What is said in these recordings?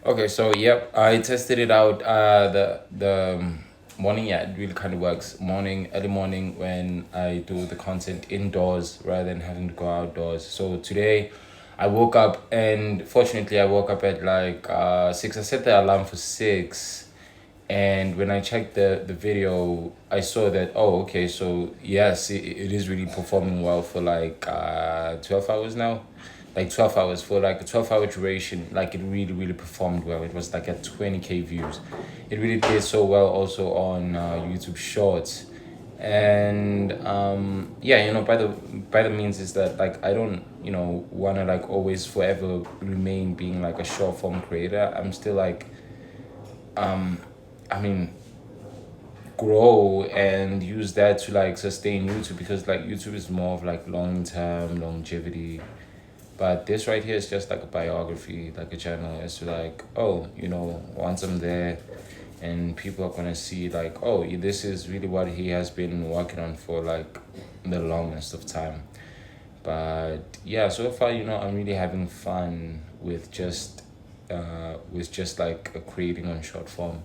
Okay, so yep, I tested it out. The morning, yeah, it really kind of works. Morning, early morning when I do the content indoors rather than having to go outdoors. So today, I woke up and fortunately I woke up at like 6. I set the alarm for 6, and when I checked the video, I saw that, oh, okay, so yes, it is really performing well for like 12 hours now, like 12 hours for like a 12 hour duration. Like it really really performed well. It was like at 20K views. It really did so well also on YouTube Shorts. And yeah, by the means is that like I don't want to like always forever remain being like a short form creator. I'm still like, I mean, grow and use that to like sustain YouTube, because like YouTube is more of like long term longevity. But this right here is just like a biography, like a channel. It's to like, oh, once I'm there, and people are gonna see like, oh, this is really what he has been working on for like the longest of time. But yeah, so far, I'm really having fun with just like creating on short form,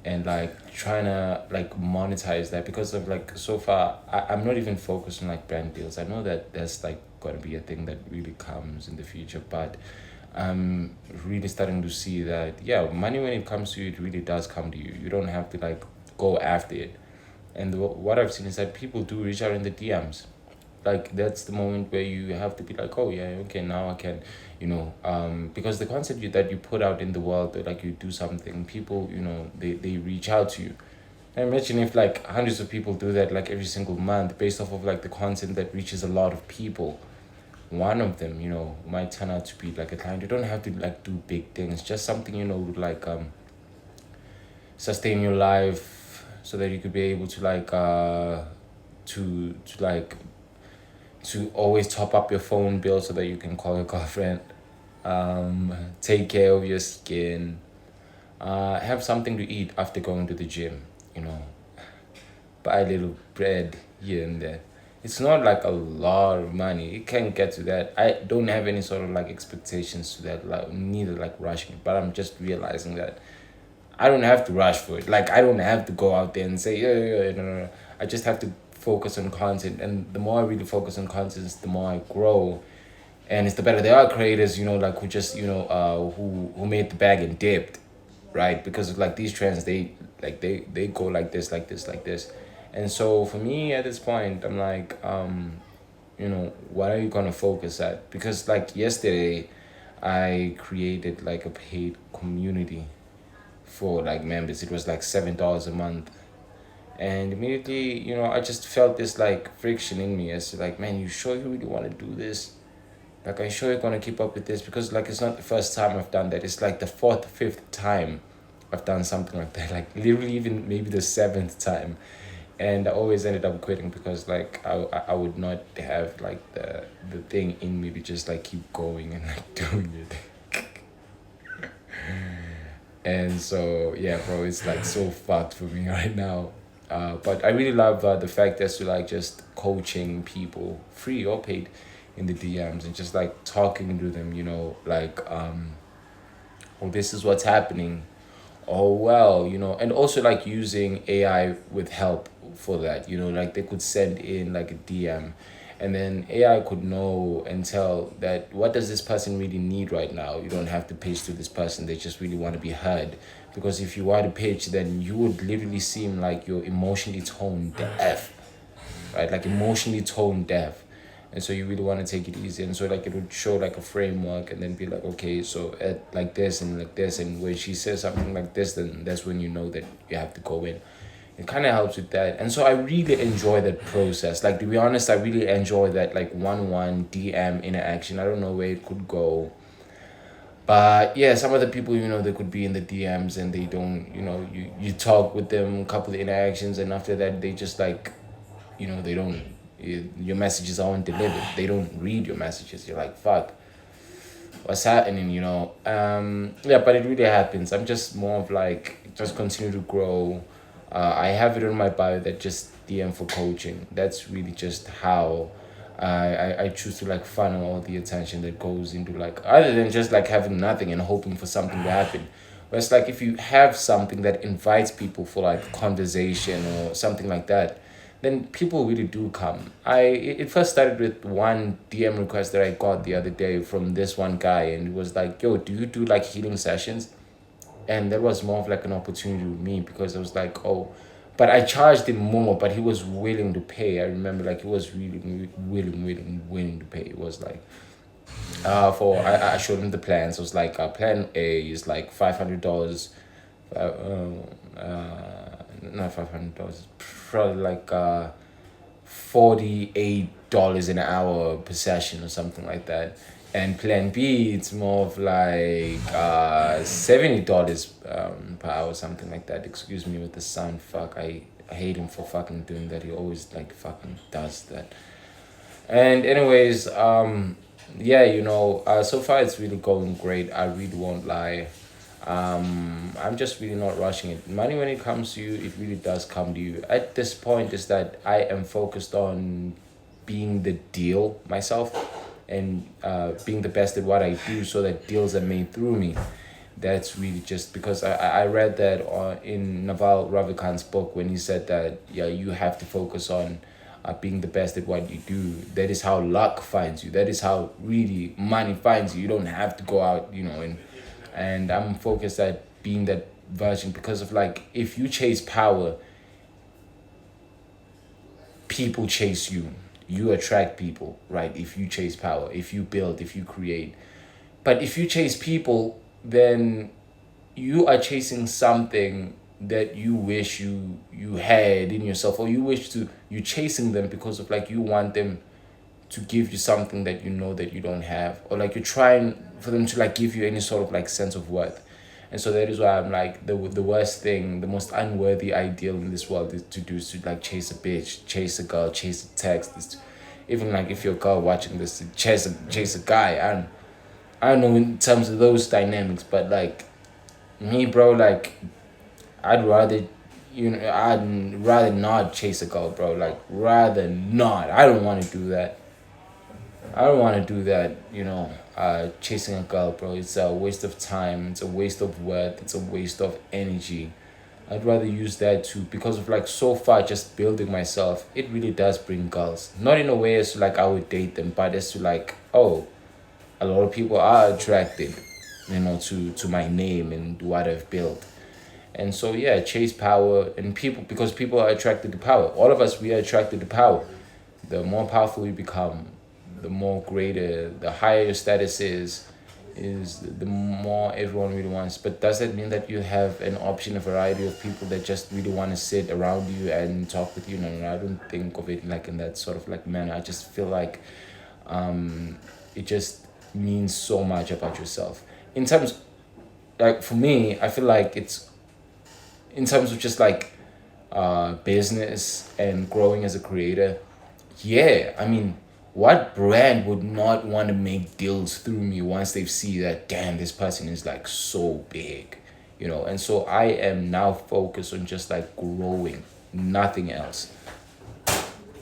and like trying to like monetize that, because of like so far I'm not even focused on like brand deals. I know that that's like gonna be a thing that really comes in the future, but I'm really starting to see that, yeah, money, when it comes to you, it really does come to you. You don't have to like go after it. And what I've seen is that people do reach out in the DMs. Like that's the moment where you have to be like, oh yeah, okay, now I can, because the concept that you put out in the world, or like you do something, people, they reach out to you. And imagine if like hundreds of people do that like every single month, based off of like the content that reaches a lot of people. One of them, might turn out to be like a client. You don't have to like do big things, just something, like sustain your life, so that you could be able to like to like to always top up your phone bill so that you can call your girlfriend, take care of your skin, have something to eat after going to the gym, you know, buy a little bread here and there. It's not like a lot of money. It can get to that. I don't have any sort of like expectations to that, like neither like rushing it, but I'm just realizing that I don't have to rush for it. Like I don't have to go out there and say, yeah, yeah, yeah, no, no, no. I just have to focus on content, and the more I really focus on content, the more I grow, and it's the better. There are creators, like who just who made the bag and dipped, right? Because of like these trends, they go like this, like this, like this, and so for me at this point, I'm like, what are you gonna focus at? Because like yesterday, I created like a paid community for like members. It was like $7 a month. And immediately, I just felt this like friction in me as to like, man, you sure you really want to do this? Like, are you sure you're gonna keep up with this? Because like it's not the first time I've done that. It's like the fourth, fifth time I've done something like that. Like literally even maybe the seventh time. And I always ended up quitting, because like I would not have like the thing in me to just like keep going and like doing it. And so yeah, bro, it's like so fucked for me right now. But I really love the fact that to like just coaching people, free or paid, in the DMs, and just like talking to them, like oh, this is what's happening. Oh well, and also like using AI with help for that. Like they could send in like a DM, and then AI could know and tell that what does this person really need right now. You don't have to pitch to this person. They just really want to be heard. Because if you are to pitch, then you would literally seem like you're emotionally tone deaf, right? Like emotionally tone deaf. And so you really want to take it easy. And so like it would show like a framework, and then be like, okay, so at like this and like this, and when she says something like this, then that's when you know that you have to go in. It kind of helps with that. And so I really enjoy that process. Like to be honest, I really enjoy that like one DM interaction. I don't know where it could go, but yeah, some other people, they could be in the DMs, and they don't, you talk with them, a couple of interactions, and after that they just like, they don't, your messages aren't delivered. They don't read your messages. You're like, fuck, what's happening, yeah, but it really happens. I'm just more of like, just continue to grow. I have it on my bio that just DM for coaching. That's really just how I choose to like funnel all the attention that goes into like, other than just like having nothing and hoping for something to happen. But it's like if you have something that invites people for like conversation or something like that, then people really do come. It first started with one DM request that I got the other day from this one guy, and it was like, "Yo, do you do like healing sessions?" And that was more of like an opportunity with me, because I was like, oh, but I charged him more, but he was willing to pay. I remember like he was really willing to pay. It was like for I showed him the plans. It was like plan A is like $500, not $500, probably like $48 an hour per session or something like that. And plan B, it's more of like $70 per hour, something like that. Excuse me with the sound. Fuck, I hate him for fucking doing that. He always like fucking does that. And anyways, yeah, so far it's really going great. I really won't lie. I'm just really not rushing it. Money, when it comes to you, it really does come to you. At this point, is that I am focused on being the deal myself, and being the best at what I do, so that deals are made through me. That's really just because I read that in Naval Ravikant's book, when he said that, yeah, you have to focus on being the best at what you do. That is how luck finds you. That is how really money finds you. You don't have to go out, and I'm focused at being that version, because of like, if you chase power, people chase you. You attract people, right? If you chase power, if you build, if you create. But if you chase people, then you are chasing something that you wish you had in yourself, or you're chasing them because of like, you want them to give you something that you know that you don't have, or like you're trying for them to like give you any sort of like sense of worth. And so that is why I'm like, the worst thing, the most unworthy ideal in this world is to do, is to like chase a bitch, chase a girl, chase a text. Is to, even like if you're a girl watching this, to chase a guy. I don't know in terms of those dynamics, but like me, bro, like I'd rather, I'd rather not chase a girl, bro. Like, rather not. I don't want to do that. I don't want to do that, chasing a girl, bro. It's a waste of time. It's a waste of worth. It's a waste of energy. I'd rather use that to, because of like, so far just building myself, it really does bring girls. Not in a way as to like I would date them, but as to like, oh, a lot of people are attracted, to my name and what I've built. And so yeah, chase power, and people, because people are attracted to power. All of us, we are attracted to power. The more powerful you become, the more greater, the higher your status is the more everyone really wants. But does that mean that you have an option, a variety of people that just really want to sit around you and talk with you? No, no, no, I don't think of it like in that sort of like manner. I just feel like it just means so much about yourself. In terms, like for me, I feel like it's in terms of just like business and growing as a creator. Yeah, I mean, what brand would not want to make deals through me once they see that, damn, this person is like so big, And so I am now focused on just like growing, nothing else.